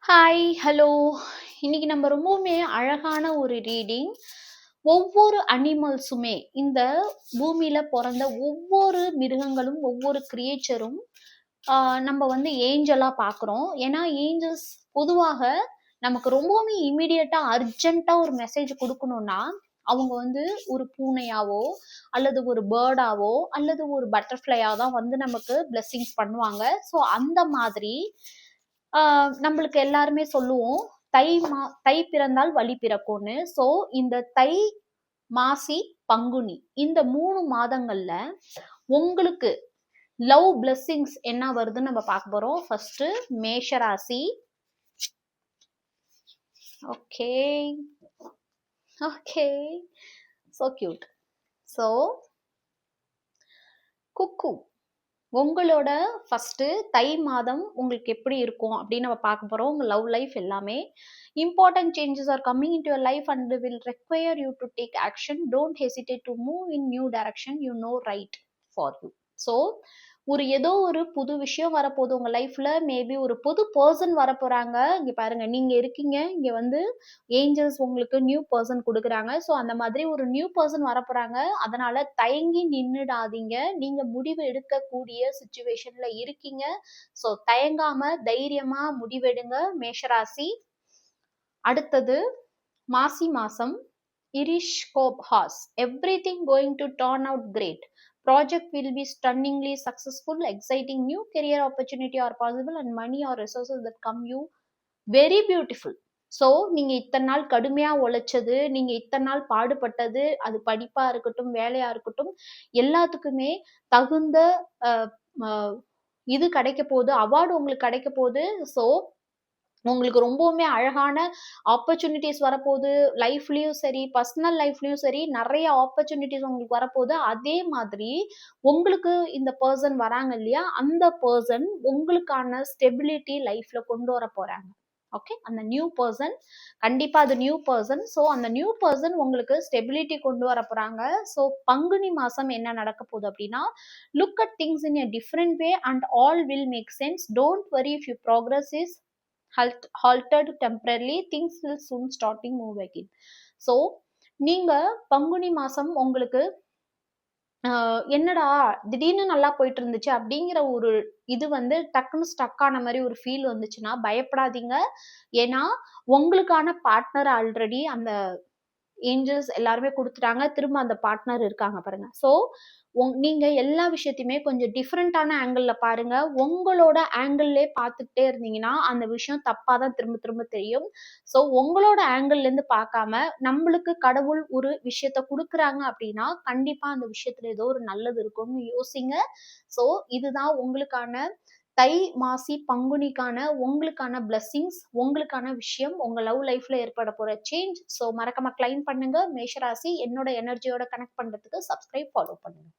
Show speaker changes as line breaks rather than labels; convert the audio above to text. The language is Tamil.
Hi, hello. இன்னைக்கு நம்ம ரொம்பவுமே அழகான ஒரு ரீடிங். ஒவ்வொரு அனிமல்ஸுமே இந்த பூமியில பிறந்த ஒவ்வொரு மிருகங்களும் ஒவ்வொரு கிரியேச்சரும் நம்ம வந்து ஏஞ்சலா பார்க்குறோம். ஏன்னா ஏஞ்சல்ஸ் பொதுவாக நமக்கு ரொம்பவுமே இமிடியட்டா அர்ஜென்ட்டா ஒரு மெசேஜ் கொடுக்கணும்னா அவங்க வந்து ஒரு பூனையாவோ அல்லது ஒரு பேர்டாவோ அல்லது ஒரு பட்டர்ஃப்ளையா தான் வந்து நமக்கு பிளெஸ்ஸிங்ஸ் பண்ணுவாங்க. ஸோ அந்த மாதிரி நம்மளுக்கு எல்லாருமே சொல்லுவோம் தை பிறந்தால் வழி பிறக்கும்னு. ஸோ இந்த தை, மாசி, பங்குனி இந்த 3 மாதங்கள்ல உங்களுக்கு லவ் பிளெஸ்ஸிங்ஸ் என்ன வருதுன்னு நம்ம பார்க்க போறோம். ஃபர்ஸ்ட் மேஷ ராசி. Okay okay, so cute. So குக்கு, உங்களோட ஃபர்ஸ்ட் தை மாதம் உங்களுக்கு எப்படி இருக்கும் அப்படின்னு நம்ம பார்க்க போறோம். உங்க லவ் லைஃப் எல்லாமே important changes are coming into your life and will require you to take action. Don't hesitate to move in new direction, you know right for you. So ஏதோ ஒரு புது விஷயம் வரப்போகுது உங்க லைஃப்ல. மேபி ஒரு புது பர்சன் வரப்போறாங்க. இங்க பாருங்க, நீங்க இருக்கீங்க, இங்க வந்து ஏஞ்சல்ஸ் உங்களுக்கு நியூ பர்சன் கொடுக்குறாங்க. ஸோ அந்த மாதிரி ஒரு நியூ பர்சன் வரப்போறாங்க. அதனால தயங்கி நின்னுடாதீங்க. நீங்க முடிவு எடுக்கக்கூடிய சுச்சுவேஷன்ல இருக்கீங்க. ஸோ தயங்காம தைரியமா முடிவெடுங்க மேஷராசி. அடுத்தது மாசி மாசம். இரிஷ் கோப் ஹாஸ், everything going to turn out great. Project will be stunningly successful. Exciting new career opportunity are possible and money or resources that come you very beautiful. So நீங்க இத்தனை நாள் கடுமையா உழைச்சது, நீங்க இத்தனை நாள் பாடுபட்டது, அது படிப்பா இருக்கட்டும் வேலையா இருக்கட்டும், எல்லாத்துக்குமே தகுந்த இது கிடைக்க போகுது, அவார்டு உங்களுக்கு கிடைக்க போகுது. ஸோ உங்களுக்கு ரொம்பவுமே அழகான ஆப்பர்ச்சுனிட்டிஸ் வரப்போகுது. லைஃப்லயும் சரி, பர்சனல் லைஃப்லயும் சரி, நிறைய ஆப்பர்ச்சுனிட்டிஸ் உங்களுக்கு வரப்போகுது. அதே மாதிரி உங்களுக்கு இந்த பர்சன் வராங்க இல்லையா, அந்த பர்சன் உங்களுக்கான ஸ்டெபிலிட்டி லைஃப்ல கொண்டு வர போறாங்க. ஓகே, அந்த நியூ பர்சன் கண்டிப்பா அது நியூ பர்சன். ஸோ அந்த நியூ பர்சன் உங்களுக்கு ஸ்டெபிலிட்டி கொண்டு வர போறாங்க. ஸோ பங்குனி மாசம் என்ன நடக்க போகுது அப்படின்னா, look at things in a different way and all will make sense. Don't worry if you progress is halted temporarily, things will soon starting move again. So நீங்க பங்குனி மாசம் உங்களுக்கு என்னடா திடீர்னு நல்லா போயிட்டு இருந்துச்சு அப்படிங்கிற ஒரு இது வந்து டக்குன்னு ஸ்டக் ஆன மாதிரி ஒரு ஃபீல் வந்துச்சுன்னா பயப்படாதீங்க. ஏன்னா உங்களுக்கான பார்ட்னர் ஆல்ரெடி அந்த ஏஞ்சல்ஸ் எல்லாருமே கொடுத்துட்டாங்க. திரும்ப அந்த பார்ட்னர் இருக்காங்க பாருங்க. ஸோ நீங்க எல்லா விஷயத்தையுமே கொஞ்சம் டிஃப்ரெண்டான ஆங்கிள் பாருங்க. உங்களோட ஆங்கிள்லே பார்த்துட்டே இருந்தீங்கன்னா அந்த விஷயம் தப்பா தான் திரும்ப திரும்ப தெரியும். ஸோ உங்களோட ஆங்கிள் இருந்து பார்க்காம நம்மளுக்கு கடவுள் ஒரு விஷயத்த கொடுக்குறாங்க அப்படின்னா கண்டிப்பா அந்த விஷயத்துல ஏதோ ஒரு நல்லது இருக்கும்னு யோசிங்க. ஸோ இதுதான் உங்களுக்கான தை, மாசி, பங்குனிக்கான உங்களுக்கான பிளெஸ்ஸிங்ஸ், உங்களுக்கான விஷயம், உங்க லவ் லைஃப்ல ஏற்பட போற சேஞ்ச். ஸோ மறக்காம கிளைம் பண்ணுங்க மேஷராசி. என்னோட எனர்ஜியோட கனெக்ட் பண்றதுக்கு சப்ஸ்கிரைப், ஃபாலோ பண்ணுங்க.